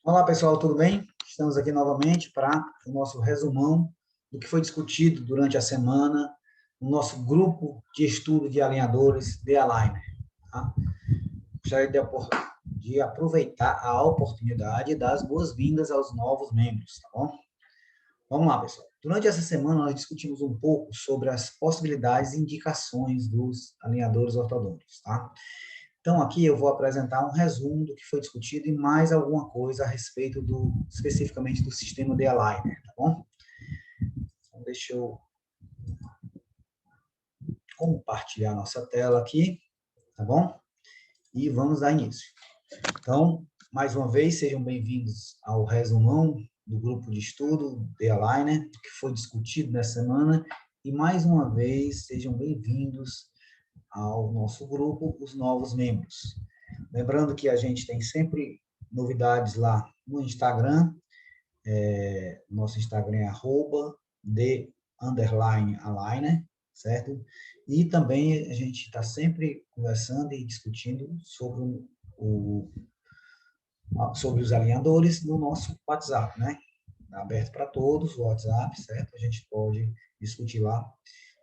Olá, pessoal, tudo bem? Estamos aqui novamente para o nosso resumão do que foi discutido durante a semana no nosso grupo de estudo de alinhadores de Aligner. Tá? Gostaria de aproveitar a oportunidade e dar as boas-vindas aos novos membros, tá bom? Vamos lá, pessoal. Durante essa semana, nós discutimos um pouco sobre as possibilidades e indicações dos alinhadores ortodônticos, tá? Então, aqui eu vou apresentar um resumo do que foi discutido e mais alguma coisa a respeito especificamente do sistema de aligner, tá bom? Então, deixa eu compartilhar nossa tela aqui, tá bom? E vamos dar início. Então, mais uma vez, sejam bem-vindos ao resumão do grupo de estudo de aligner, que foi discutido nessa semana, e mais uma vez, sejam bem-vindos ao nosso grupo, os novos membros. Lembrando que a gente tem sempre novidades lá no Instagram, nosso Instagram é @de_aligner, certo? E também a gente está sempre conversando e discutindo sobre os alinhadores no nosso WhatsApp, né? Está aberto para todos o WhatsApp, certo? A gente pode discutir lá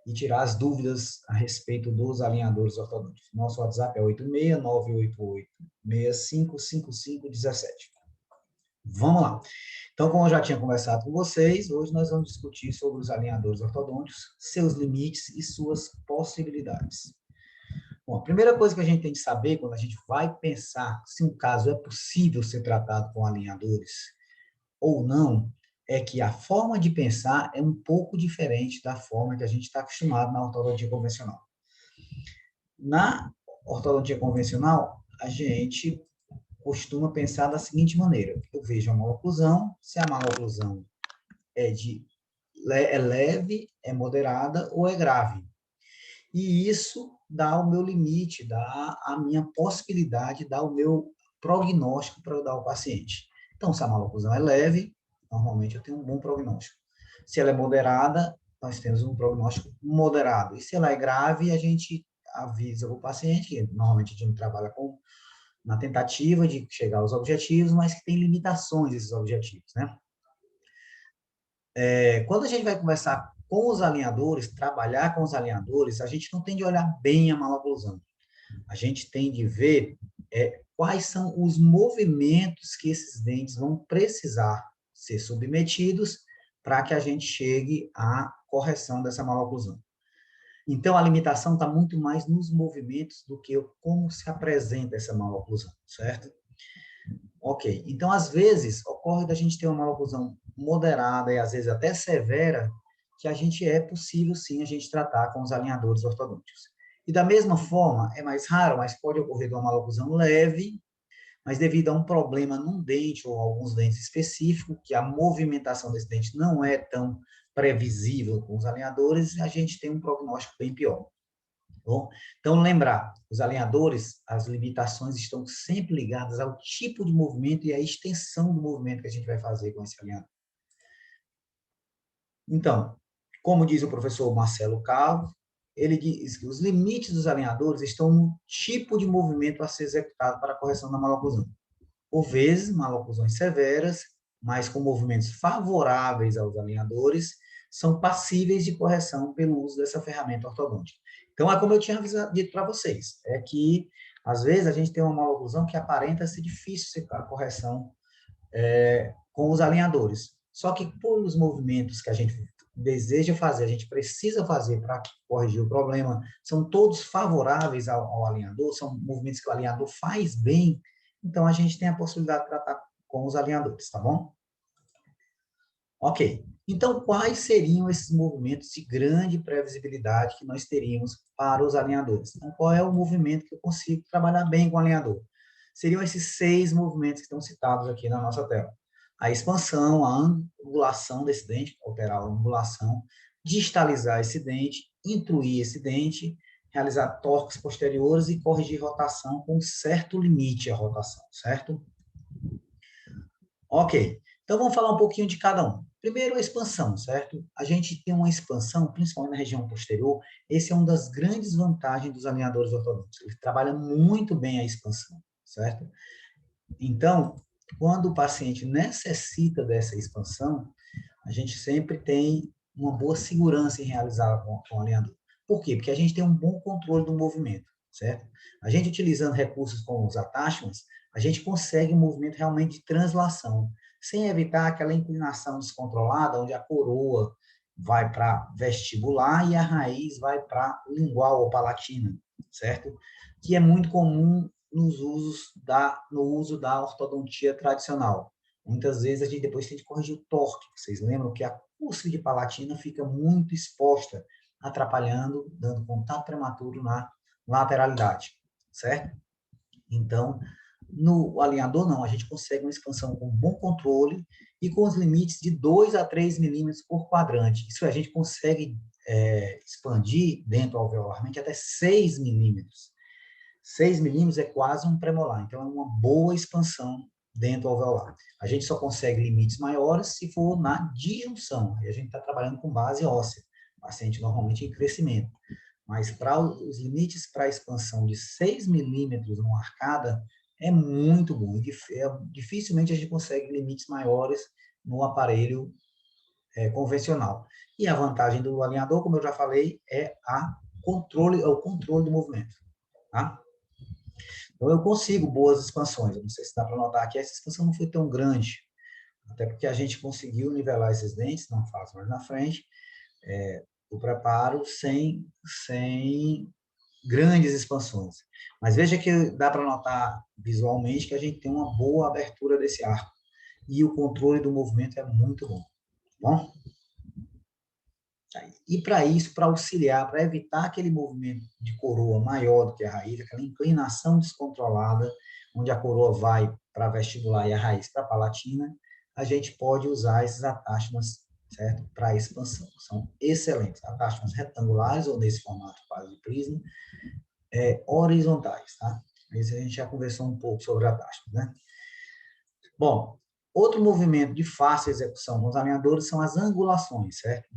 e tirar as dúvidas a respeito dos alinhadores ortodônticos. Nosso WhatsApp é 86988655517. Vamos lá. Então, como eu já tinha conversado com vocês, hoje nós vamos discutir sobre os alinhadores ortodônticos, seus limites e suas possibilidades. Bom, a primeira coisa que a gente tem de saber quando a gente vai pensar se um caso é possível ser tratado com alinhadores ou não, é que a forma de pensar é um pouco diferente da forma que a gente está acostumado na ortodontia convencional. Na ortodontia convencional, a gente costuma pensar da seguinte maneira: eu vejo a maloclusão, se a maloclusão é leve, é moderada ou é grave. E isso dá o meu limite, dá a minha possibilidade, dá o meu prognóstico para eu dar ao paciente. Então, se a maloclusão é leve, normalmente eu tenho um bom prognóstico. Se ela é moderada, nós temos um prognóstico moderado. E se ela é grave, a gente avisa o paciente, que normalmente a gente trabalha na tentativa de chegar aos objetivos, mas que tem limitações esses objetivos, né? Quando a gente vai conversar com os alinhadores, trabalhar com os alinhadores, a gente não tem de olhar bem a maloclusão. A gente tem de ver quais são os movimentos que esses dentes vão precisar ser submetidos para que a gente chegue à correção dessa maloclusão. Então, a limitação está muito mais nos movimentos do que como se apresenta essa maloclusão, certo? Ok. Então, às vezes, ocorre da gente ter uma maloclusão moderada e, às vezes, até severa, que é possível, sim, a gente tratar com os alinhadores ortodônticos. E, da mesma forma, é mais raro, mas pode ocorrer de uma maloclusão leve, mas devido a um problema num dente ou alguns dentes específicos, que a movimentação desse dente não é tão previsível com os alinhadores, a gente tem um prognóstico bem pior. Bom, então, lembrar, os alinhadores, as limitações estão sempre ligadas ao tipo de movimento e à extensão do movimento que a gente vai fazer com esse alinhador. Então, como diz o professor Marcelo Carlos, ele diz que os limites dos alinhadores estão no tipo de movimento a ser executado para a correção da maloclusão. Por vezes, maloclusões severas, mas com movimentos favoráveis aos alinhadores, são passíveis de correção pelo uso dessa ferramenta ortodôntica. Então, é como eu tinha dito para vocês, é que, às vezes, a gente tem uma maloclusão que aparenta ser difícil a correção com os alinhadores. Só que, por os movimentos que a gente deseja fazer, a gente precisa fazer para corrigir o problema, são todos favoráveis ao alinhador, são movimentos que o alinhador faz bem, então a gente tem a possibilidade de tratar com os alinhadores, tá bom? Ok. Então, quais seriam esses movimentos de grande previsibilidade que nós teríamos para os alinhadores? Então, qual é o movimento que eu consigo trabalhar bem com o alinhador? Seriam esses 6 movimentos que estão citados aqui na nossa tela. A expansão, a angulação desse dente, alterar a angulação, distalizar esse dente, intruir esse dente, realizar torques posteriores e corrigir rotação com certo limite à rotação, certo? Ok. Então, vamos falar um pouquinho de cada um. Primeiro, a expansão, certo? A gente tem uma expansão, principalmente na região posterior. Esse é uma das grandes vantagens dos alinhadores ortodônticos. Ele trabalha muito bem a expansão, certo? Então, quando o paciente necessita dessa expansão, a gente sempre tem uma boa segurança em realizar com o alinhador. Por quê? Porque a gente tem um bom controle do movimento, certo? A gente utilizando recursos como os attachments, a gente consegue um movimento realmente de translação, sem evitar aquela inclinação descontrolada, onde a coroa vai para vestibular e a raiz vai para lingual ou palatina, certo? Que é muito comum no uso da ortodontia tradicional. Muitas vezes a gente depois tem que corrigir o torque. Vocês lembram que a cúspide palatina fica muito exposta, atrapalhando, dando contato prematuro na lateralidade, certo? Então, no alinhador, não, a gente consegue uma expansão com bom controle e com os limites de 2 a 3 milímetros por quadrante. Isso a gente consegue expandir dentro alveolarmente até 6 milímetros. 6 milímetros é quase um premolar, então é uma boa expansão dentro do alveolar. A gente só consegue limites maiores se for na disjunção, aí a gente está trabalhando com base óssea, paciente normalmente em crescimento. Mas para os limites para expansão de 6 milímetros numa arcada, é muito bom. Dificilmente a gente consegue limites maiores no aparelho convencional. E a vantagem do alinhador, como eu já falei, é o controle do movimento. Tá? Então, eu consigo boas expansões. Eu não sei se dá para notar aqui, essa expansão não foi tão grande, até porque a gente conseguiu nivelar esses dentes, não faço mais na frente, o preparo sem grandes expansões. Mas veja que dá para notar visualmente que a gente tem uma boa abertura desse arco. E o controle do movimento é muito bom. Bom? E para isso, para auxiliar, para evitar aquele movimento de coroa maior do que a raiz, aquela inclinação descontrolada, onde a coroa vai para a vestibular e a raiz para a palatina, a gente pode usar esses attachments, certo? Para expansão. São excelentes. Attachments retangulares ou nesse formato quase de prisma, horizontais, tá? Isso a gente já conversou um pouco sobre attachments, né? Bom, outro movimento de fácil execução com os alinhadores são as angulações, certo?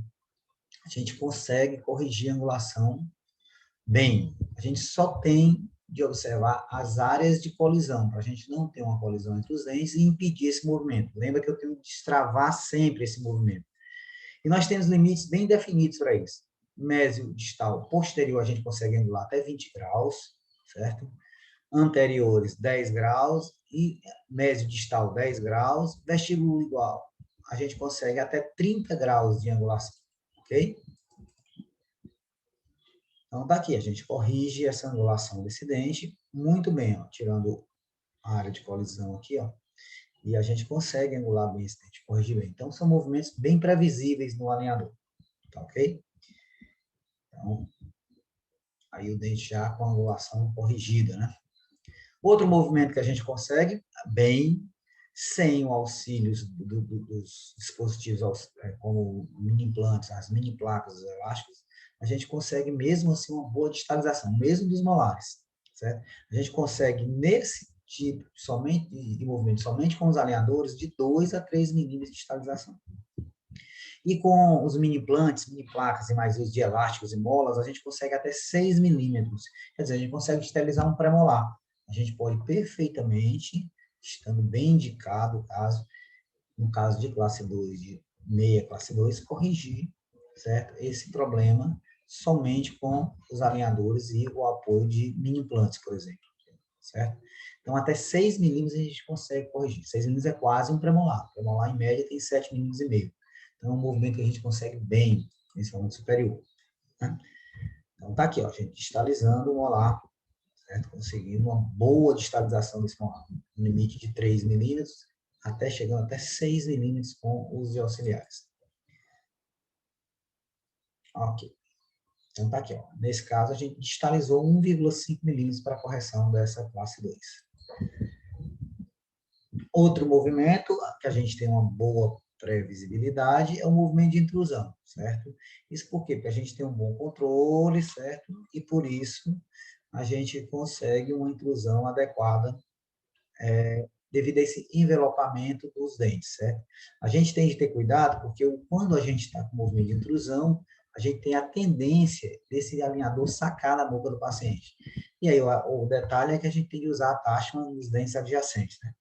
A gente consegue corrigir a angulação bem. A gente só tem de observar as áreas de colisão, para a gente não ter uma colisão entre os dentes e impedir esse movimento. Lembra que eu tenho que destravar sempre esse movimento. E nós temos limites bem definidos para isso. Mésio distal posterior, a gente consegue angular até 20 graus, certo? Anteriores, 10 graus, e mésio distal, 10 graus. Vestíbulo igual, a gente consegue até 30 graus de angulação, ok? Então, tá aqui, a gente corrige essa angulação desse dente muito bem, ó, tirando a área de colisão aqui, ó, e a gente consegue angular bem esse dente, corrigir bem. Então, são movimentos bem previsíveis no alinhador, tá ok? Então, aí o dente já com a angulação corrigida, né? Outro movimento que a gente consegue bem, sem o auxílio dos dispositivos como mini implantes, as mini placas elásticas, a gente consegue mesmo assim uma boa distalização, mesmo dos molares, certo? A gente consegue nesse tipo somente de movimento, somente com os alinhadores, de 2 a 3 milímetros de distalização. E com os mini implantes, mini placas e mais os de elásticos e molas, a gente consegue até 6 milímetros. Quer dizer, a gente consegue esterilizar um premolar. A gente pode perfeitamente, estando bem indicado o caso, no caso de classe 2, de meia classe 2, corrigir, certo? Esse problema somente com os alinhadores e o apoio de mini implantes, por exemplo, certo? Então, até 6 milímetros a gente consegue corrigir. 6 milímetros é quase um premolar. O premolar, em média, tem 7 milímetros e meio. Então, é um movimento que a gente consegue bem, principalmente superior. Né? Então, tá aqui, ó, a gente distalizando o molar, certo? Conseguindo uma boa distalização desse molar. Um limite de 3 milímetros, até chegando até 6 milímetros com os auxiliares. Ok. Então, tá aqui, ó. Nesse caso, a gente distalizou 1,5 milímetros para a correção dessa classe 2. Outro movimento que a gente tem uma boa previsibilidade é o movimento de intrusão, certo? Isso por quê? Porque a gente tem um bom controle, certo? E por isso a gente consegue uma intrusão adequada devido a esse envelopamento dos dentes, certo? A gente tem de ter cuidado porque quando a gente está com movimento de intrusão, a gente tem a tendência desse alinhador sacar na boca do paciente. E aí o detalhe é que a gente tem de usar a taxa nos dentes adjacentes, né?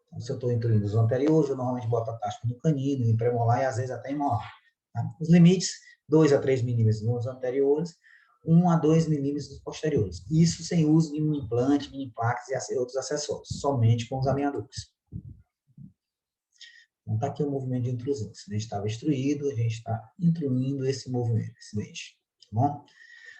Então, se eu estou incluindo os anteriores, eu normalmente boto a taxa no canino, em premolar e às vezes até em molar. Tá? Os limites, 2 a 3 milímetros nos anteriores, 1 a 2 milímetros nos posteriores. Isso sem uso de um implante, mini placas e outros acessórios, somente com os alinhadores. Então, está aqui o movimento de intrusão. Se o dente estava extruído, a gente está intruindo esse movimento, esse dente. Tá bom?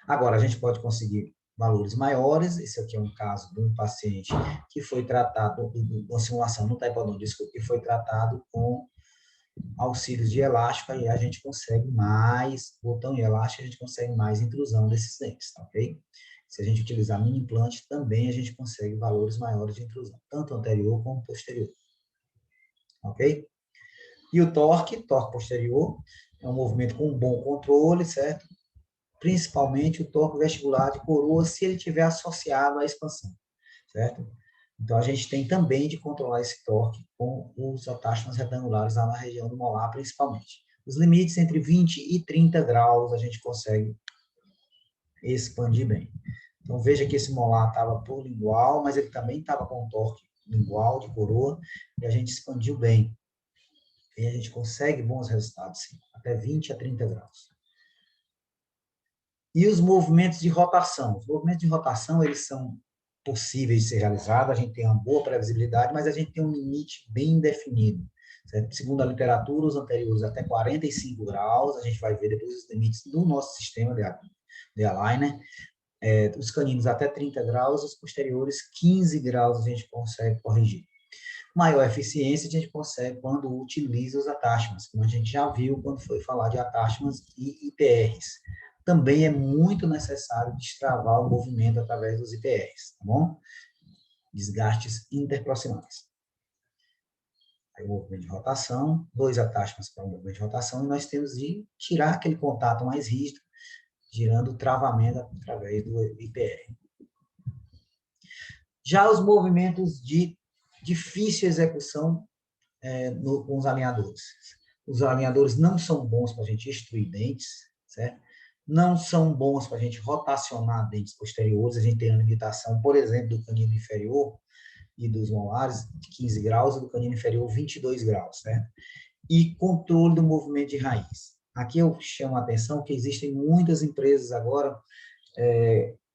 Agora, a gente pode conseguir valores maiores. Esse aqui é um caso de um paciente que foi tratado, uma simulação no taekwondo, que foi tratado com auxílios de elástico, aí a gente consegue mais, botão e elástico, a gente consegue mais intrusão desses dentes, tá ok? Se a gente utilizar mini implante, também a gente consegue valores maiores de intrusão, tanto anterior como posterior. Ok? E o torque posterior, é um movimento com um bom controle, certo? Principalmente o torque vestibular de coroa, se ele estiver associado à expansão, certo? Então, a gente tem também de controlar esse torque com os attachments retangulares lá na região do molar, principalmente. Os limites entre 20 e 30 graus a gente consegue expandir bem. Então, veja que esse molar estava por lingual, mas ele também estava com torque lingual de coroa, e a gente expandiu bem. E a gente consegue bons resultados, sim, até 20 a 30 graus. E os movimentos de rotação? Os movimentos de rotação, eles são possíveis de ser realizados, a gente tem uma boa previsibilidade, mas a gente tem um limite bem definido. Certo? Segundo a literatura, os anteriores até 45 graus, a gente vai ver depois os limites do nosso sistema de aligner, os caninos até 30 graus, os posteriores 15 graus a gente consegue corrigir. Maior eficiência a gente consegue quando utiliza os attachments, como a gente já viu quando foi falar de attachments e IPRs. Também é muito necessário destravar o movimento através dos IPRs, tá bom? Desgastes interproximais. Aí o movimento de rotação, 2 attachments para o movimento de rotação, e nós temos de tirar aquele contato mais rígido, girando o travamento através do IPR. Já os movimentos de difícil execução com os alinhadores. Os alinhadores não são bons para a gente extruir dentes, certo? Não são bons para a gente rotacionar dentes posteriores, a gente tem a limitação, por exemplo, do canino inferior e dos molares de 15 graus e do canino inferior 22 graus, certo? E controle do movimento de raiz. Aqui eu chamo a atenção que existem muitas empresas agora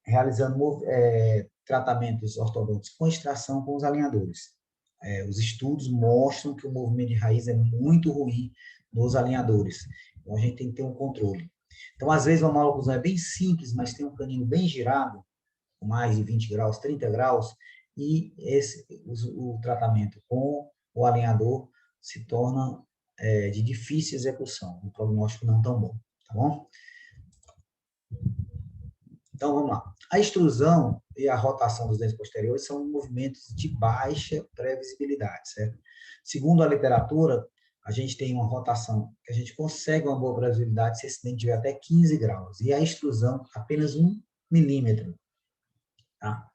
realizando tratamentos ortodônticos com extração com os alinhadores. Os estudos mostram que o movimento de raiz é muito ruim nos alinhadores. Então, a gente tem que ter um controle. Então, às vezes, uma maloclusão é bem simples, mas tem um canino bem girado, com mais de 20 graus, 30 graus, e o tratamento com o alinhador se torna de difícil execução, um prognóstico não tão bom, tá bom? Então, vamos lá. A extrusão e a rotação dos dentes posteriores são movimentos de baixa previsibilidade, certo? Segundo a literatura, a gente tem uma rotação que a gente consegue uma boa previsibilidade se esse dente tiver até 15 graus, e a extrusão apenas 1 milímetro, tá?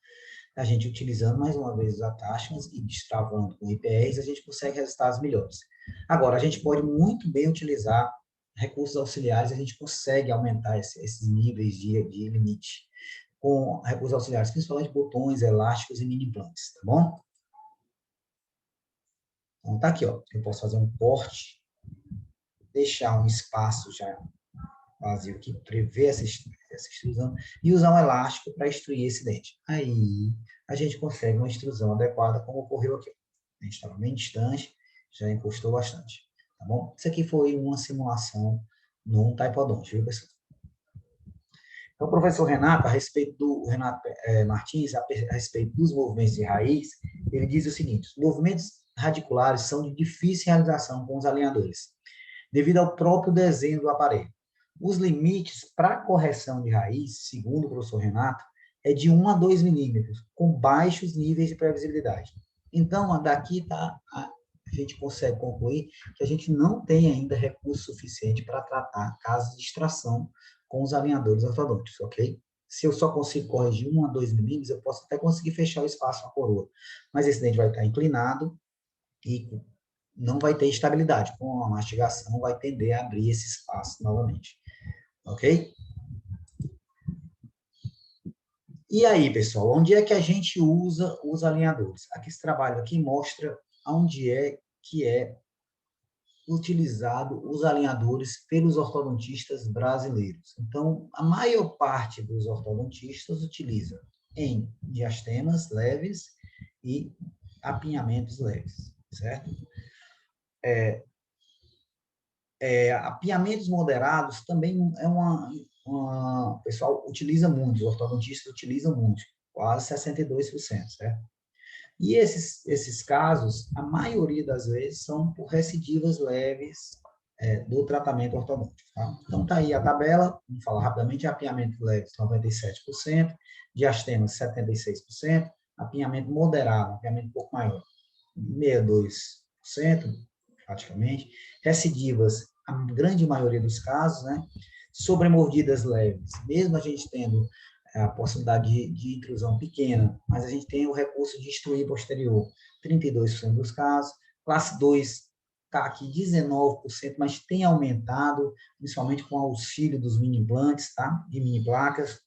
A gente utilizando, mais uma vez, os attachments e destravando com IPRs, a gente consegue resultados melhores. Agora, a gente pode muito bem utilizar recursos auxiliares, a gente consegue aumentar esses níveis de limite com recursos auxiliares, principalmente botões, elásticos e mini implantes, tá bom? Então, tá aqui, ó. Eu posso fazer um corte, deixar um espaço já vazio aqui, prever essa extrusão, e usar um elástico para extruir esse dente. Aí, a gente consegue uma extrusão adequada, como ocorreu aqui. A gente estava bem distante, já encostou bastante, tá bom? Isso aqui foi uma simulação num taipodonte, viu, pessoal? Então, o professor Renato, a respeito do Renato Martins, a respeito dos movimentos de raiz, ele diz o seguinte: os movimentos radiculares são de difícil realização com os alinhadores, devido ao próprio desenho do aparelho. Os limites para correção de raiz, segundo o professor Renato, é de 1 a 2 milímetros, com baixos níveis de previsibilidade. Então, daqui a gente consegue concluir que a gente não tem ainda recurso suficiente para tratar casos de extração com os alinhadores ortodônticos, ok? Se eu só consigo corrigir 1 a 2 milímetros, eu posso até conseguir fechar o espaço na coroa. Mas esse dente vai estar inclinado e não vai ter estabilidade. Com a mastigação, vai tender a abrir esse espaço novamente. Ok? E aí, pessoal, onde é que a gente usa os alinhadores? Aqui, esse trabalho aqui mostra onde é que é utilizado os alinhadores pelos ortodontistas brasileiros. Então, a maior parte dos ortodontistas utiliza em diastemas leves e apinhamentos leves, certo? Apinhamentos moderados também é o pessoal utiliza muito, os ortodontistas utilizam muito, quase 62%, certo? E esses casos, a maioria das vezes, são por recidivas leves do tratamento ortodôntico. Tá? Então, está aí a tabela, vamos falar rapidamente, apinhamento leve, 97%, diastema, 76%, apinhamento moderado, apinhamento um pouco maior, 62%, praticamente, recidivas, a grande maioria dos casos, né? Sobremordidas leves, mesmo a gente tendo a possibilidade de intrusão pequena, mas a gente tem o recurso de instruir posterior, 32% dos casos, classe 2 está aqui 19%, mas tem aumentado, principalmente com o auxílio dos mini implantes, tá? De mini placas.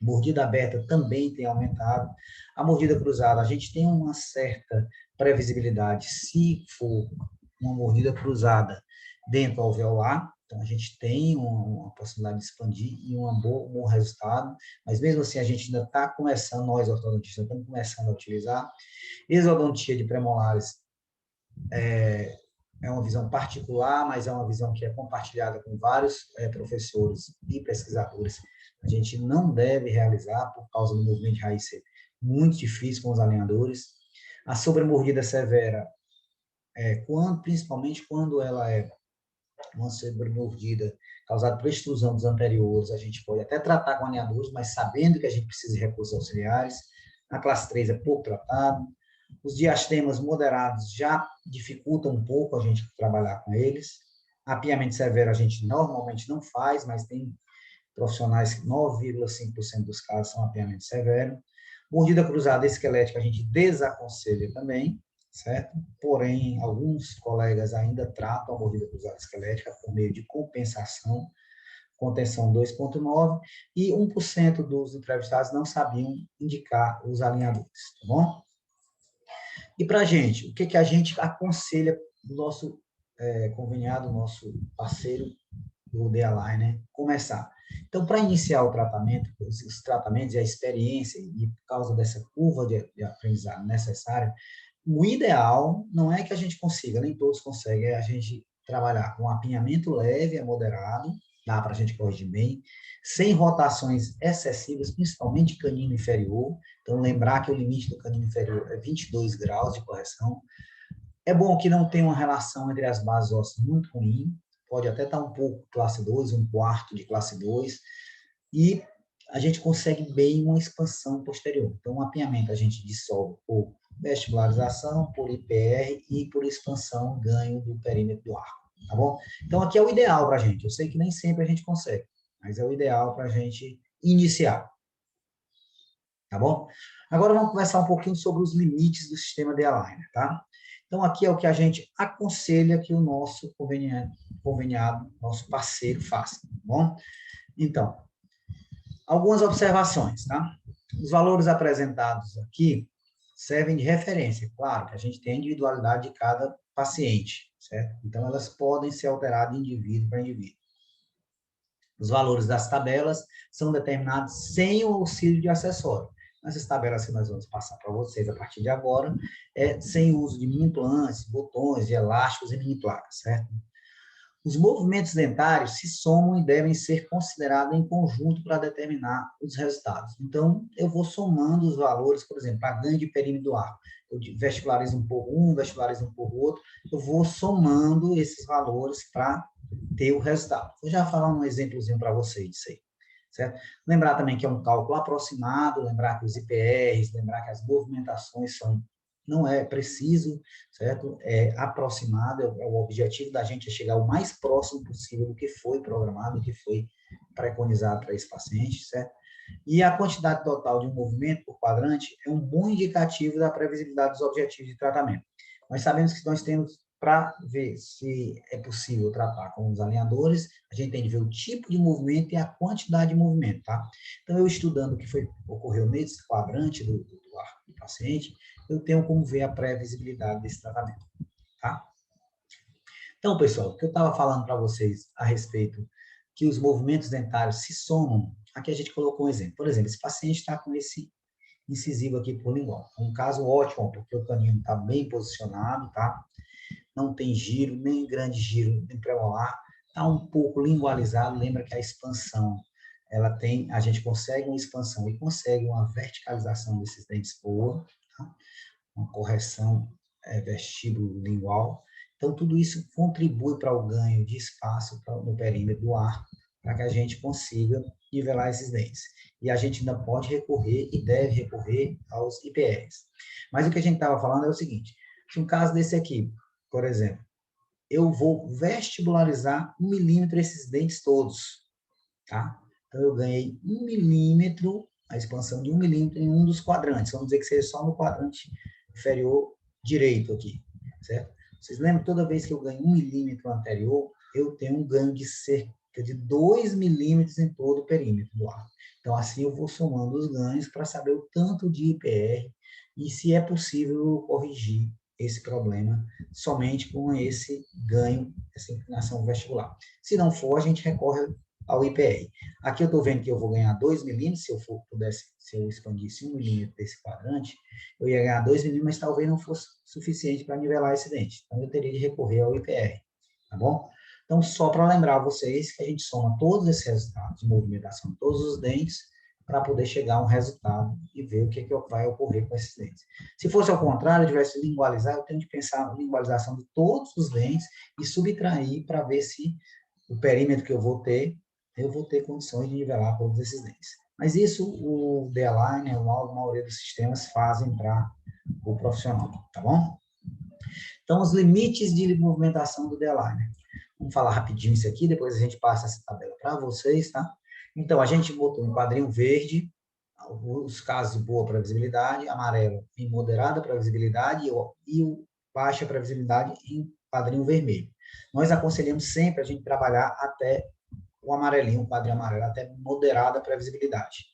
Mordida aberta também tem aumentado. A mordida cruzada, a gente tem uma certa previsibilidade se for uma mordida cruzada dentro alveolar, então a gente tem uma possibilidade de expandir e um bom resultado, mas mesmo assim a gente ainda está começando, nós ortodontistas estamos começando a utilizar. Exodontia de premolares é uma visão particular, mas é uma visão que é compartilhada com vários professores e pesquisadores. A gente não deve realizar por causa do movimento de raiz ser muito difícil com os alinhadores. A sobremordida severa, principalmente quando ela é uma sobremordida causada por extrusão dos anteriores, a gente pode até tratar com alinhadores, mas sabendo que a gente precisa de recursos auxiliares. Na classe 3 é pouco tratado. Os diastemas moderados já dificultam um pouco a gente trabalhar com eles. Apiamento severo a gente normalmente não faz, mas tem profissionais que 9,5% dos casos são apiamento severo. Mordida cruzada esquelética a gente desaconselha também, certo? Porém, alguns colegas ainda tratam a mordida cruzada esquelética por meio de compensação, contenção 2,9%, e 1% dos entrevistados não sabiam indicar os alinhadores, tá bom? E para a gente, o que a gente aconselha do nosso conveniado, nosso parceiro do D-Align, né? Começar. Então, para iniciar o tratamento, os tratamentos e a experiência, e por causa dessa curva de aprendizado necessária, o ideal não é que a gente consiga, nem todos conseguem, é a gente trabalhar com apinhamento leve a moderado, dá para a gente corrigir bem, sem rotações excessivas, principalmente canino inferior. Então, lembrar que o limite do canino inferior é 22 graus de correção. É bom que não tenha uma relação entre as bases ósseas muito ruim, pode até estar um pouco classe 2, um quarto de classe 2, e a gente consegue bem uma expansão posterior. Então, o mapeamento a gente dissolve por vestibularização, por IPR e por expansão, ganho do perímetro do arco, tá bom? Então, aqui é o ideal para a gente. Eu sei que nem sempre a gente consegue, mas é o ideal para a gente iniciar, tá bom? Agora vamos conversar um pouquinho sobre os limites do sistema de aligner, tá? Então, aqui é o que a gente aconselha que o nosso conveniado, nosso parceiro faça, tá bom? Então, algumas observações, tá? Os valores apresentados aqui servem de referência. Claro que a gente tem a individualidade de cada paciente, certo? Então, elas podem ser alteradas de indivíduo para indivíduo. Os valores das tabelas são determinados sem o auxílio de acessório. Essas tabelas que nós vamos passar para vocês a partir de agora, sem o uso de mini implantes, botões, de elásticos e mini placas, certo? Os movimentos dentários se somam e devem ser considerados em conjunto para determinar os resultados. Então, eu vou somando os valores, por exemplo, a ganho de perímetro do arco. Eu vestibularizo um pouco um, vestibularizo um pouco outro, eu vou somando esses valores para ter o resultado. Vou já falar um exemplozinho para vocês disso aí, certo? Lembrar também que é um cálculo aproximado, lembrar que os IPRs, lembrar que as movimentações não é preciso, certo? É aproximado, o objetivo da gente é chegar o mais próximo possível do que foi programado, do que foi preconizado para esse paciente, certo? E a quantidade total de um movimento por quadrante é um bom indicativo da previsibilidade dos objetivos de tratamento. Nós sabemos que nós temos, para ver se é possível tratar com os alinhadores, a gente tem que ver o tipo de movimento e a quantidade de movimento, tá? Então, eu estudando o que ocorreu nesse quadrante do arco do paciente, eu tenho como ver a previsibilidade desse tratamento, tá? Então, pessoal, o que eu estava falando para vocês a respeito que os movimentos dentários se somam, aqui a gente colocou um exemplo. Por exemplo, esse paciente está com esse incisivo aqui por lingual. Um caso ótimo, porque o canino está bem posicionado, tá? Não tem giro, nem grande giro nem premolar, está um pouco lingualizado. Lembra que a expansão, a gente consegue uma expansão e consegue uma verticalização desses dentes boa, tá? Uma correção vestíbulo-lingual. Então, tudo isso contribui para o ganho de espaço no perímetro do arco, para que a gente consiga nivelar esses dentes. E a gente ainda pode recorrer e deve recorrer aos IPRs. Mas o que a gente estava falando é o seguinte, se um caso desse aqui, por exemplo, eu vou vestibularizar 1 milímetro esses dentes todos, tá? Então, eu ganhei 1 milímetro, a expansão de 1 milímetro em um dos quadrantes. Vamos dizer que seja só no quadrante inferior direito aqui, certo? Vocês lembram, toda vez que eu ganho 1 milímetro anterior, eu tenho um ganho de cerca de 2 milímetros em todo o perímetro do arco. Então, assim eu vou somando os ganhos para saber o tanto de IPR e se é possível corrigir esse problema somente com esse ganho, essa inclinação vestibular. Se não for, a gente recorre ao IPR. Aqui eu estou vendo que eu vou ganhar 2 milímetros, se eu expandisse 1 milímetro desse quadrante, eu ia ganhar 2 milímetros, mas talvez não fosse suficiente para nivelar esse dente. Então, eu teria de recorrer ao IPR, tá bom? Então, só para lembrar vocês que a gente soma todos esses resultados de movimentação de todos os dentes para poder chegar a um resultado e ver o que vai ocorrer com esses dentes. Se fosse ao contrário, eu tivesse lingualizar, eu tenho que pensar na lingualização de todos os dentes e subtrair para ver se o perímetro que eu vou ter condições de nivelar todos esses dentes. Mas isso o D-Align, a maioria dos sistemas fazem para o profissional, tá bom? Então, os limites de movimentação do D-Align. Vamos falar rapidinho isso aqui, depois a gente passa essa tabela para vocês, tá? Então, a gente botou um quadrinho verde, os casos de boa previsibilidade, amarelo em moderada previsibilidade e o baixa previsibilidade em quadrinho vermelho. Nós aconselhamos sempre a gente trabalhar até o amarelinho, o quadrinho amarelo, até moderada previsibilidade.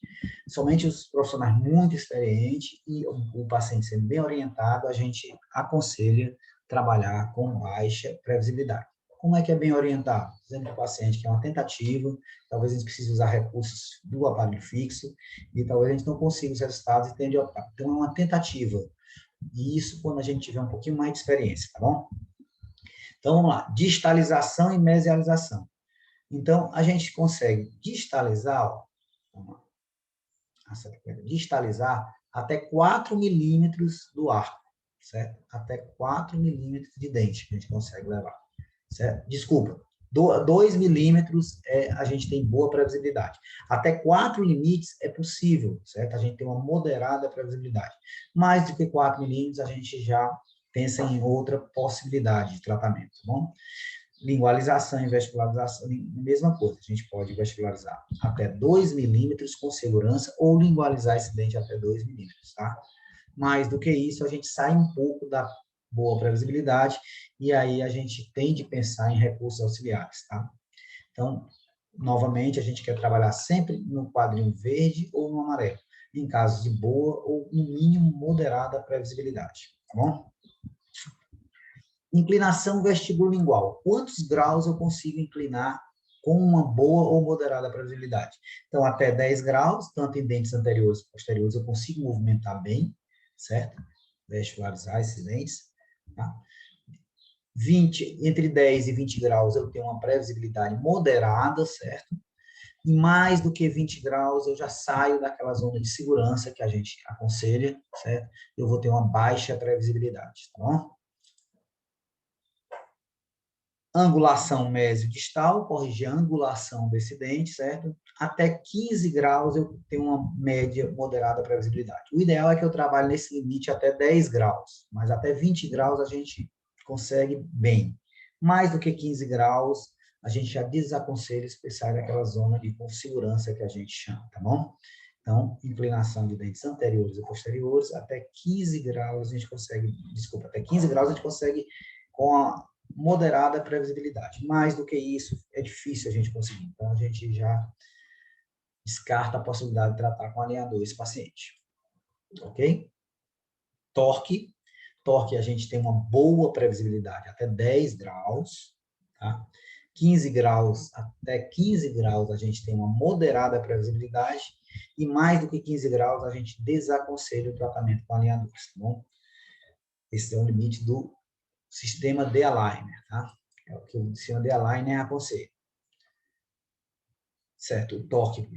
Somente os profissionais muito experientes e o paciente sendo bem orientado, a gente aconselha trabalhar com baixa previsibilidade. Como é que é bem orientado? Dizendo para o paciente que é uma tentativa, talvez a gente precise usar recursos do aparelho fixo, e talvez a gente não consiga os resultados e tende a optar. Então, é uma tentativa. E isso quando a gente tiver um pouquinho mais de experiência, tá bom? Então, vamos lá. Distalização e mesialização. Então, a gente consegue distalizar, distalizar até 4 milímetros do arco, certo? Até 4 milímetros de dente que a gente consegue levar, certo? Desculpa, 2 milímetros a gente tem boa previsibilidade. Até 4 limites é possível, certo? A gente tem uma moderada previsibilidade. Mais do que 4 milímetros, a gente já pensa em outra possibilidade de tratamento, tá bom? Lingualização e vestibularização, mesma coisa. A gente pode vestibularizar até 2 milímetros com segurança ou lingualizar esse dente até 2 milímetros, tá? Mais do que isso, a gente sai um pouco da boa previsibilidade e aí a gente tem de pensar em recursos auxiliares, tá? Então, novamente, a gente quer trabalhar sempre no quadrinho verde ou no amarelo, em casos de boa ou, no mínimo, moderada previsibilidade, tá bom? Inclinação vestibulolingual. Quantos graus eu consigo inclinar com uma boa ou moderada previsibilidade? Então, até 10 graus, tanto em dentes anteriores e posteriores, eu consigo movimentar bem, certo? Vestibularizar esses dentes. Tá? Entre 10 e 20 graus, eu tenho uma previsibilidade moderada, certo? E mais do que 20 graus, eu já saio daquela zona de segurança que a gente aconselha, certo? Eu vou ter uma baixa previsibilidade, tá bom? Angulação mesio-distal, corrigir a angulação desse dente, certo? Até 15 graus eu tenho uma média moderada previsibilidade. O ideal é que eu trabalhe nesse limite até 10 graus, mas até 20 graus a gente consegue bem. Mais do que 15 graus, a gente já desaconselha especial naquela zona de segurança que a gente chama, tá bom? Então, inclinação de dentes anteriores e posteriores, até 15 graus a gente consegue, até 15 graus a gente consegue com a moderada previsibilidade. Mais do que isso, é difícil a gente conseguir. Então, a gente já descarta a possibilidade de tratar com alinhador esse paciente. Ok? torque. Torque a gente tem uma boa previsibilidade, até 10 graus, tá? 15 graus, até 15 graus a gente tem uma moderada previsibilidade, e mais do que 15 graus a gente desaconselha o tratamento com alinhadores, tá bom? Esse é o limite do sistema de aligner, tá? É o que o sistema de aligner aconselha. Certo? O torque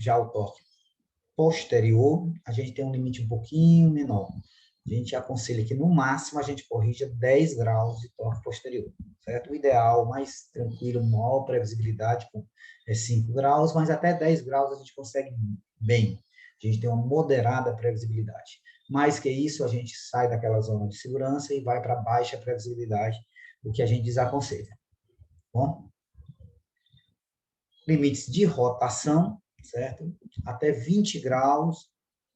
posterior, a gente tem um limite um pouquinho menor. A gente aconselha que, no máximo, a gente corrija 10 graus de torque posterior, certo? O ideal, mais tranquilo, maior previsibilidade, é 5 graus, mas até 10 graus a gente consegue bem. A gente tem uma moderada previsibilidade. Mais que isso, a gente sai daquela zona de segurança e vai para baixa previsibilidade, o que a gente desaconselha. Bom? Limites de rotação, certo? Até 20 graus,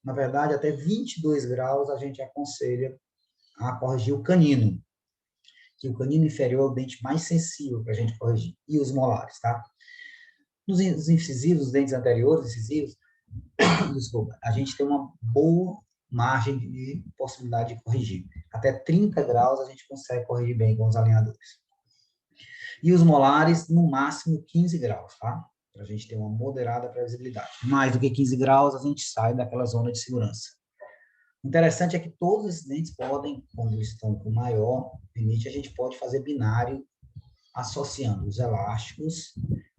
na verdade, até 22 graus, a gente aconselha a corrigir o canino, que o canino inferior é o dente mais sensível para a gente corrigir, e os molares, tá? Nos incisivos, os dentes anteriores, incisivos, desculpa, a gente tem uma boa margem de possibilidade de corrigir. Até 30 graus a gente consegue corrigir bem com os alinhadores. E os molares, no máximo 15 graus, tá? Para a gente ter uma moderada previsibilidade. Mais do que 15 graus, a gente sai daquela zona de segurança. O interessante é que todos esses dentes podem, quando estão com maior limite, a gente pode fazer binário associando os elásticos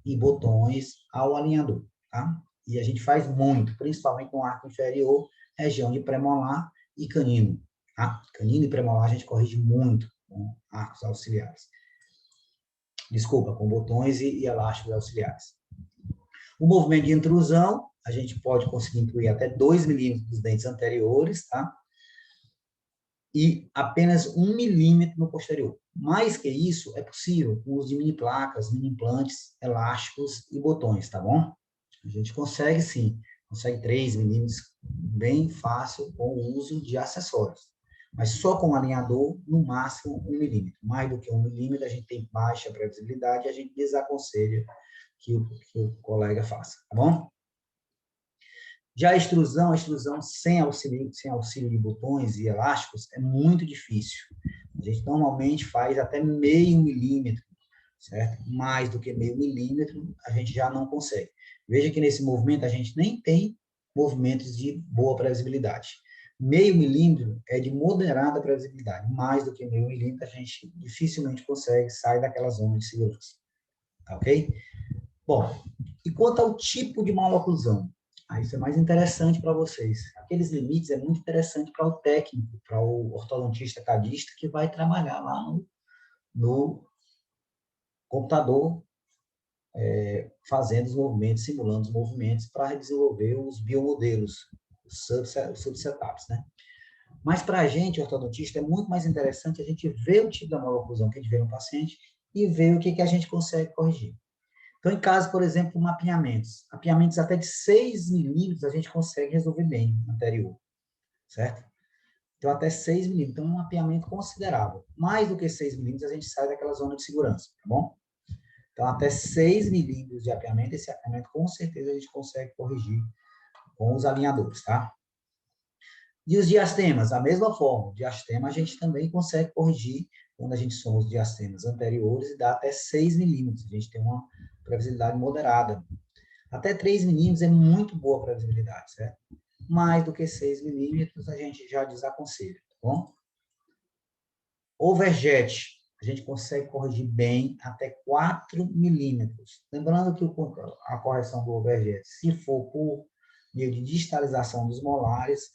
e botões ao alinhador, tá? E a gente faz muito, principalmente no arco inferior, região de premolar e canino, tá? Canino e premolar a gente corrige muito com arcos auxiliares. Desculpa, com botões e elásticos auxiliares. O movimento de intrusão, a gente pode conseguir incluir até 2 milímetros dos dentes anteriores, tá? E apenas 1 milímetro no posterior. Mais que isso, é possível com o uso de mini placas, mini implantes, elásticos e botões, tá bom? A gente consegue sim, consegue 3 milímetros bem fácil com o uso de acessórios. Mas só com o alinhador, no máximo 1 milímetro. Mais do que 1 milímetro, a gente tem baixa previsibilidade e a gente desaconselha que o colega faça, tá bom? Já a extrusão sem auxílio de botões e elásticos, é muito difícil. A gente normalmente faz até meio milímetro, certo? Mais do que meio milímetro, a gente já não consegue. Veja que nesse movimento a gente nem tem movimentos de boa previsibilidade. Meio milímetro é de moderada previsibilidade. Mais do que meio milímetro, a gente dificilmente consegue sair daquela zona de segurança. Tá ok? Bom, e quanto ao tipo de maloclusão? Isso é mais interessante para vocês. Aqueles limites é muito interessante para o técnico, para o ortodontista cadista que vai trabalhar lá no computador, fazendo os movimentos, simulando os movimentos para desenvolver os biomodelos, os subsetups, né? Mas para a gente, ortodontista, é muito mais interessante a gente ver o tipo da maloclusão que a gente vê no paciente e ver o que a gente consegue corrigir. Então, em caso, por exemplo, mapeamentos até de 6 milímetros a gente consegue resolver bem no anterior, certo? Então, até 6 milímetros, então é um mapeamento considerável. Mais do que 6 milímetros, a gente sai daquela zona de segurança, tá bom? Então, até 6 milímetros de apeamento, esse apeamento com certeza a gente consegue corrigir com os alinhadores, tá? E os diastemas, a mesma forma, o diastema a gente também consegue corrigir quando a gente soma os diastemas anteriores e dá até 6 milímetros, a gente tem uma previsibilidade moderada. Até 3 milímetros é muito boa a previsibilidade, certo? Mais do que 6 milímetros a gente já desaconselha, tá bom? Overjet, a gente consegue corrigir bem até 4 milímetros. Lembrando que a correção do overjet, se for por meio de distalização dos molares,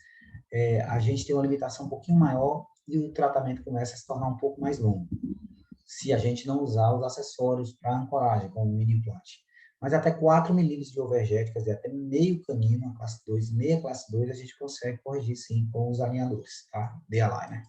a gente tem uma limitação um pouquinho maior e o tratamento começa a se tornar um pouco mais longo, se a gente não usar os acessórios para ancoragem, como o mini implante. Mas até 4 milímetros de overjet, quer dizer, até meio canino, a classe 2, meia classe 2, a gente consegue corrigir sim com os alinhadores, tá? D-aligner.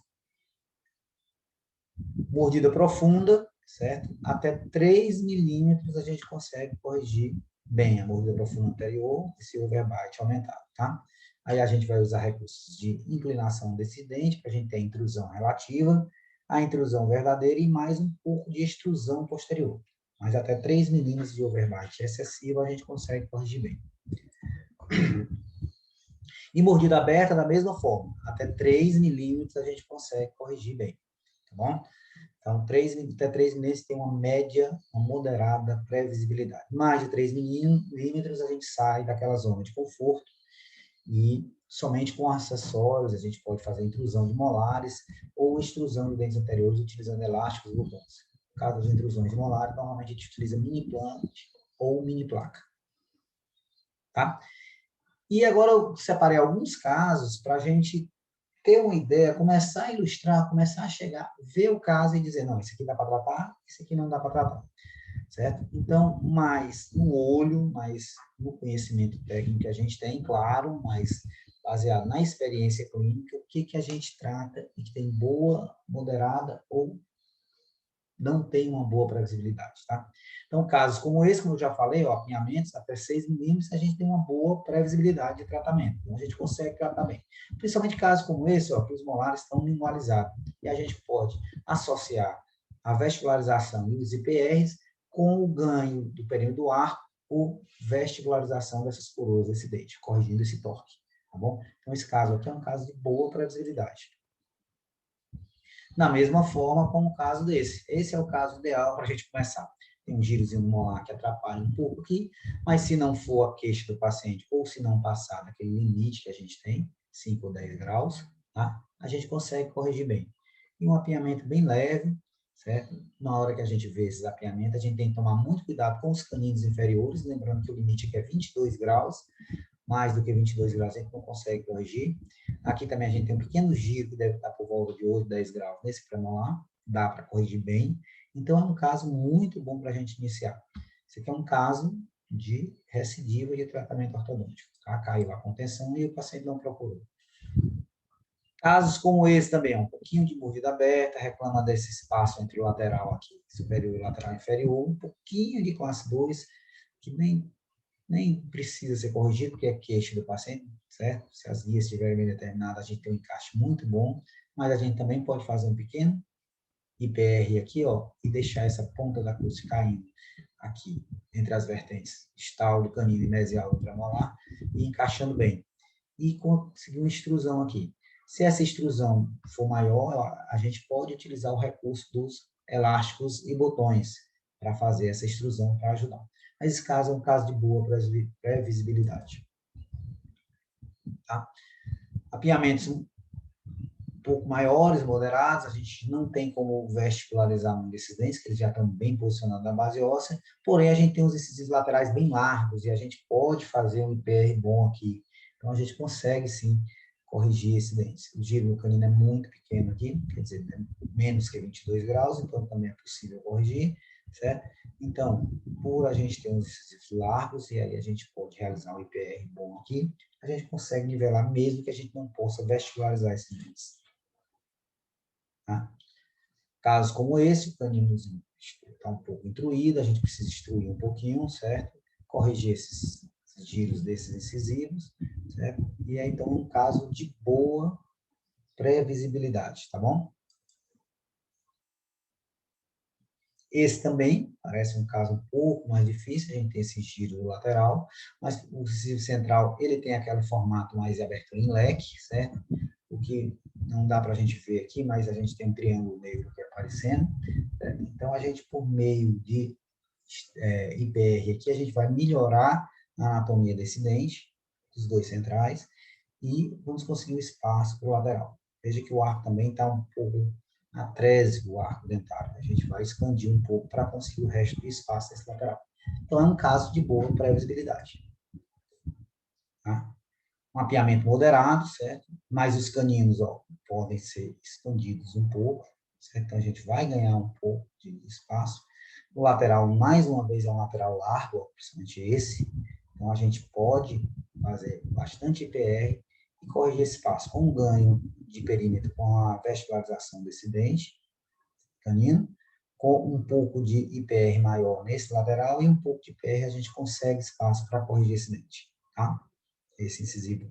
Mordida profunda, certo? Até 3 milímetros a gente consegue corrigir bem a mordida profunda anterior e se o overbite aumentado, tá? Aí a gente vai usar recursos de inclinação desse dente, para a gente ter a intrusão relativa, a intrusão verdadeira e mais um pouco de extrusão posterior. Mas até 3 milímetros de overbite excessivo a gente consegue corrigir bem. E mordida aberta, da mesma forma, até 3 milímetros a gente consegue corrigir bem, tá bom? Então, até 3 milímetros tem uma média, uma moderada previsibilidade. Mais de 3 milímetros a gente sai daquela zona de conforto e somente com acessórios a gente pode fazer intrusão de molares ou extrusão de dentes anteriores utilizando elásticos e botões. No caso das intrusões de molares, normalmente a gente utiliza mini implante ou mini placa. Tá? E agora eu separei alguns casos para a gente ter uma ideia, começar a ilustrar, começar a chegar, ver o caso e dizer, não, isso aqui dá para tratar, isso aqui não dá para tratar, certo? Então, mais no olho, mais no conhecimento técnico que a gente tem, claro, mas baseado na experiência clínica, o que que a gente trata e que tem boa, moderada ou não tem uma boa previsibilidade, tá? Então, casos como esse, como eu já falei, ó, apinhamentos até 6 milímetros, a gente tem uma boa previsibilidade de tratamento. Então, a gente consegue tratar bem. Principalmente casos como esse, ó, que os molares estão lingualizados. E a gente pode associar a vestibularização e os IPRs com o ganho do perímetro do arco ou vestibularização dessas coroas desse dente, corrigindo esse torque, tá bom? Então, esse caso aqui é um caso de boa previsibilidade. Da mesma forma como o caso desse. Esse é o caso ideal para a gente começar. Tem um girozinho no molar que atrapalha um pouco aqui, mas se não for a queixa do paciente, ou se não passar daquele limite que a gente tem, 5 ou 10 graus, tá? A gente consegue corrigir bem. E um apinhamento bem leve, certo? Na hora que a gente vê esses apinhamentos, a gente tem que tomar muito cuidado com os caninos inferiores, lembrando que o limite aqui é 22 graus, mais do que 22 graus a gente não consegue corrigir. Aqui também a gente tem um pequeno giro que deve estar por volta de 8, 10 graus nesse premolar, dá para corrigir bem. Então, é um caso muito bom para a gente iniciar. Esse aqui é um caso de recidiva de tratamento ortodôntico. Tá? Caiu a contenção e o paciente não procurou. Casos como esse também, um pouquinho de mordida aberta, reclama desse espaço entre o lateral aqui, superior e lateral inferior, um pouquinho de classe 2, que nem precisa ser corrigido, porque é queixa do paciente, certo? Se as guias estiverem bem determinadas, a gente tem um encaixe muito bom, mas a gente também pode fazer um pequeno IPR aqui, ó, e deixar essa ponta da cruz caindo aqui, entre as vertentes estaudo, canino e mesial do premolar, e encaixando bem. E conseguir uma extrusão aqui. Se essa extrusão for maior, a gente pode utilizar o recurso dos elásticos e botões para fazer essa extrusão para ajudar. Mas esse caso é um caso de boa previsibilidade. Tá? Apiamentos um pouco maiores, moderados, a gente não tem como vestibularizar um desses dentes, que eles já estão bem posicionados na base óssea, porém a gente tem os incisivos laterais bem largos e a gente pode fazer um IPR bom aqui. Então a gente consegue sim corrigir esse dente. O giro no canino é muito pequeno aqui, quer dizer, é menos que 22 graus, então também é possível corrigir, certo? Então, por a gente ter uns incisivos largos, e aí a gente pode realizar um IPR bom aqui, a gente consegue nivelar mesmo que a gente não possa vestibularizar esses dentes. Tá? Casos como esse, o caninozinho está um pouco intruído, a gente precisa instruir um pouquinho, certo? Corrigir esses giros desses incisivos, certo? E é então um caso de boa previsibilidade, tá bom? Esse também parece um caso um pouco mais difícil, a gente tem esse giro lateral, mas o incisivo central, ele tem aquele formato mais aberto em leque, certo? O que não dá para a gente ver aqui, mas a gente tem um triângulo negro aqui aparecendo, certo? Então, a gente, por meio de IPR aqui, a gente vai melhorar a anatomia desse dente, dos dois centrais, e vamos conseguir um espaço para o lateral. Veja que o arco também está um pouco atrésico, o arco dentário. A gente vai expandir um pouco para conseguir o resto do espaço desse lateral. Então, é um caso de boa previsibilidade. Tá? Um mapeamento moderado, certo? Mas os caninos, ó, podem ser expandidos um pouco, certo? Então, a gente vai ganhar um pouco de espaço. O lateral, mais uma vez, é um lateral largo, ó, principalmente esse. Então, a gente pode fazer bastante IPR e corrigir esse espaço com um ganho de perímetro com a vestibularização desse dente canino, com um pouco de IPR maior nesse lateral e um pouco de IPR a gente consegue espaço para corrigir esse dente, tá? Esse incisivo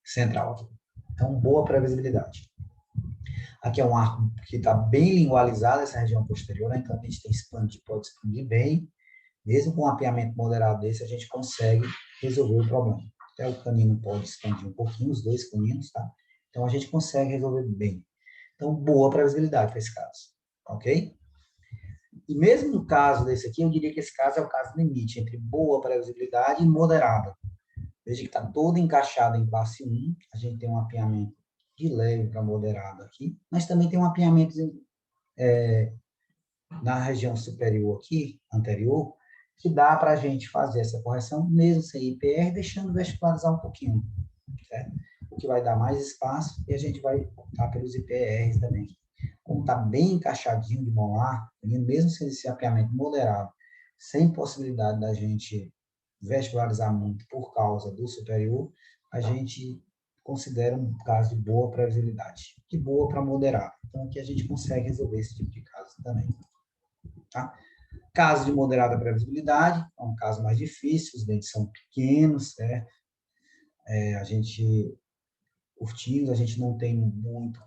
central aqui. Então, boa previsibilidade. Aqui é um arco que está bem lingualizado, essa região posterior, né? Então a gente tem expandir, pode expandir bem. Mesmo com um apiamento moderado desse, a gente consegue resolver o problema. até o canino pode expandir um pouquinho, os dois caninos, tá? Então, a gente consegue resolver bem. Então, boa previsibilidade para esse caso, ok? E mesmo no caso desse aqui, eu diria que esse caso é o caso limite entre boa previsibilidade e moderada. Veja que está todo encaixado em classe 1, a gente tem um mapeamento de leve para moderado aqui, mas também tem um mapeamento na região superior aqui, anterior, que dá para a gente fazer essa correção, mesmo sem IPR, deixando vestibularizar um pouquinho, certo? O que vai dar mais espaço e a gente vai optar pelos IPRs também. Como está bem encaixadinho de molar, mesmo sem esse mapeamento moderado, sem possibilidade da gente vestibularizar muito por causa do superior, a gente considera um caso de boa previsibilidade, de boa para moderado. Então, aqui a gente consegue resolver esse tipo de caso também. Tá? Caso de moderada previsibilidade, é um caso mais difícil, os dentes são pequenos, certo? A gente, curtinhos, a gente não tem muito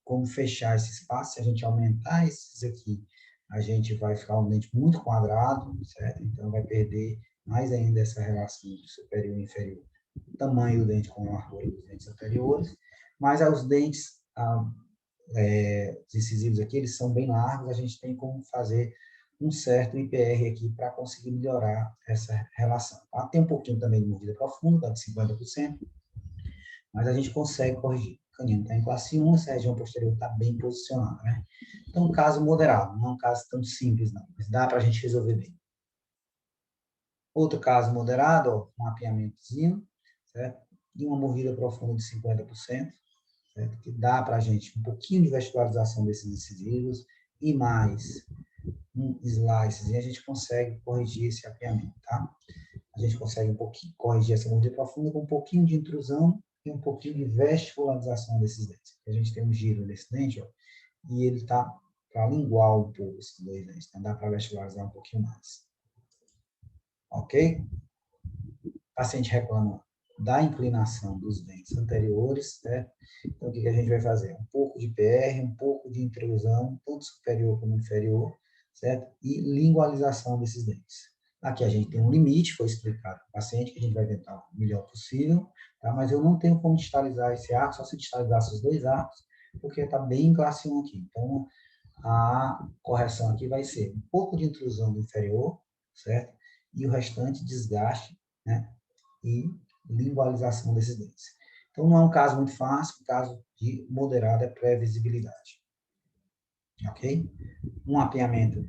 como fechar esse espaço. Se a gente aumentar esses aqui, a gente vai ficar um dente muito quadrado, certo? Então, vai perder mais ainda essa relação de superior e inferior. O tamanho do dente com a largura dos dentes anteriores, mas os dentes, os incisivos aqui, eles são bem largos, a gente tem como fazer um certo IPR aqui para conseguir melhorar essa relação. Tá? Tem um pouquinho também de mordida profunda, de 50%, mas a gente consegue corrigir. O canino está em classe 1, essa região posterior está bem posicionada, né? Então, um caso moderado, não é um caso tão simples, não, mas dá para a gente resolver bem. Outro caso moderado, ó, um mapeamentozinho, certo? E uma mordida profunda de 50%, certo? Que dá para a gente um pouquinho de vestibularização desses incisivos e mais um slice, e a gente consegue corrigir esse mapeamento, tá? A gente consegue um pouquinho corrigir essa mordida profunda com um pouquinho de intrusão e um pouquinho de vestibularização desses dentes. A gente tem um giro desse dente, ó, e ele está para linguar um pouco esses dois dentes, então dá para vestibularizar um pouquinho mais. Ok? O paciente reclama da inclinação dos dentes anteriores, certo? Então, o que a gente vai fazer? Um pouco de PR, um pouco de intrusão, tanto superior como inferior, certo? E lingualização desses dentes. Aqui a gente tem um limite, foi explicado para o paciente, que a gente vai tentar o melhor possível, tá? Mas eu não tenho como distalizar esse arco, só se distalizasse os dois arcos, porque está bem em classe 1 aqui. Então, a correção aqui vai ser um pouco de intrusão do inferior, certo? E o restante desgaste, né? E lingualização desses dentes. Então, não é um caso muito fácil, um caso de moderada previsibilidade. Ok? Um mapeamento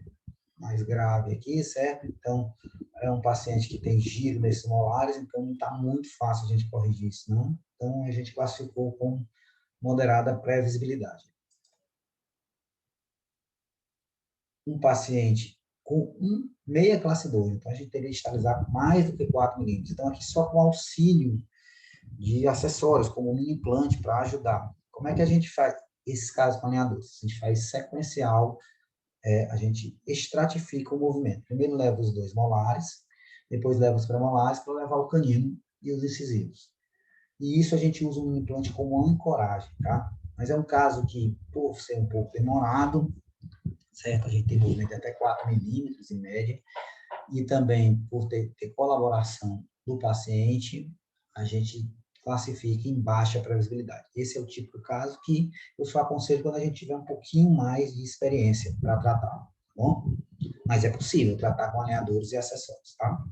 mais grave aqui, certo? Então, é um paciente que tem giro nesses molares, então não está muito fácil a gente corrigir isso, não. Então, a gente classificou como moderada previsibilidade. Um paciente com meia classe 2, então a gente teria que estabilizar mais do que 4 milímetros. Então, aqui só com auxílio de acessórios, como um mini implante para ajudar. Como é que a gente faz esses casos com alinhadores? A gente faz sequencial, a gente estratifica o movimento. Primeiro leva os dois molares, depois leva os premolares para levar o canino e os incisivos. E isso a gente usa um implante como ancoragem, tá? Mas é um caso que, por ser um pouco demorado, certo? A gente tem movimento de até 4 milímetros em média, e também por ter colaboração do paciente, a gente classifica em baixa previsibilidade. Esse é o tipo de caso que eu só aconselho quando a gente tiver um pouquinho mais de experiência para tratar, tá bom? Mas é possível tratar com alinhadores e acessórios, tá?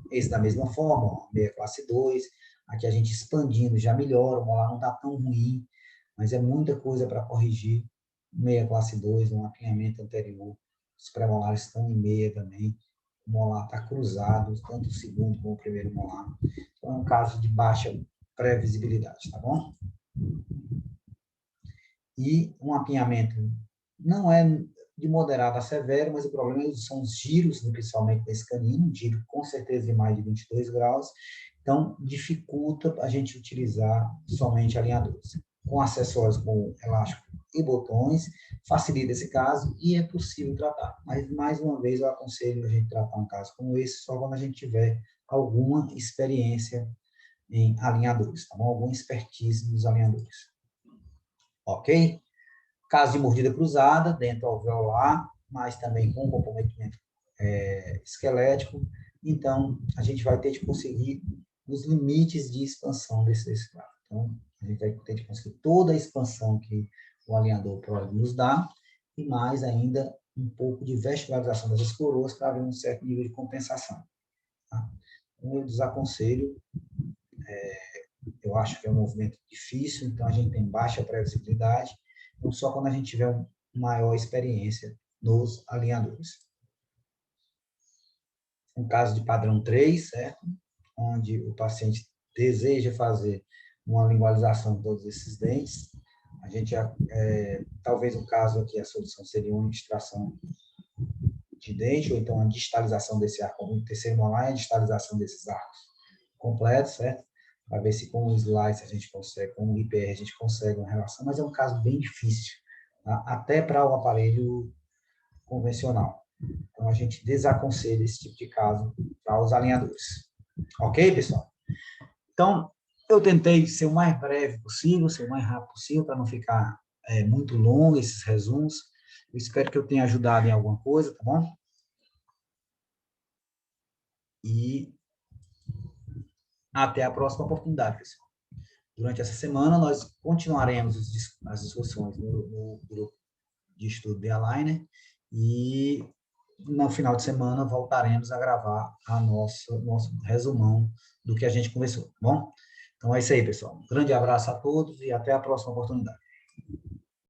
Esse da mesma forma, ó, meia classe 2, aqui a gente expandindo já melhora, o molar não está tão ruim, mas é muita coisa para corrigir. Meia classe 2, um apinhamento anterior, os pré-molares estão em meia também, o molar está cruzado, tanto o segundo como o primeiro molar. Então, é um caso de baixa previsibilidade, tá bom? E um apinhamento não é de moderado a severo, mas o problema são os giros, principalmente desse canino, um giro com certeza de mais de 22 graus, então dificulta a gente utilizar somente alinhadores. Com acessórios como elástico e botões, facilita esse caso e é possível tratar. Mas, mais uma vez, eu aconselho a gente tratar um caso como esse só quando a gente tiver alguma experiência em alinhadores, tá bom? Alguma expertise nos alinhadores. Ok? Caso de mordida cruzada, dentro alveolar, mas também com comprometimento esquelético, então a gente vai ter que conseguir os limites de expansão desse gráfico. Então, a gente vai ter que conseguir toda a expansão que o alinhador pode nos dar, e mais ainda um pouco de vestilarização dessas coroas para haver um certo nível de compensação. Tá? Então, eu desaconselho, eu acho que é um movimento difícil, então a gente tem baixa previsibilidade, então só quando a gente tiver uma maior experiência nos alinhadores. Um caso de padrão 3, certo? Onde o paciente deseja fazer uma lingualização de todos esses dentes. A gente talvez um caso aqui, a solução seria uma extração de dente, ou então a distalização desse arco, o terceiro molar e a distalização desses arcos completos, certo? Para ver se com o slice a gente consegue, com o IPR a gente consegue uma relação, mas é um caso bem difícil, tá? Até para o aparelho convencional. Então, a gente desaconselha esse tipo de caso para os alinhadores. Ok, pessoal? Então, eu tentei ser o mais breve possível, ser o mais rápido possível, para não ficar muito longo esses resumos. Eu espero que eu tenha ajudado em alguma coisa, tá bom? E até a próxima oportunidade, pessoal. Durante essa semana, nós continuaremos as discussões no grupo de estudo de Aligner e no final de semana voltaremos a gravar nosso resumão do que a gente conversou, tá bom? Então é isso aí, pessoal. Um grande abraço a todos e até a próxima oportunidade.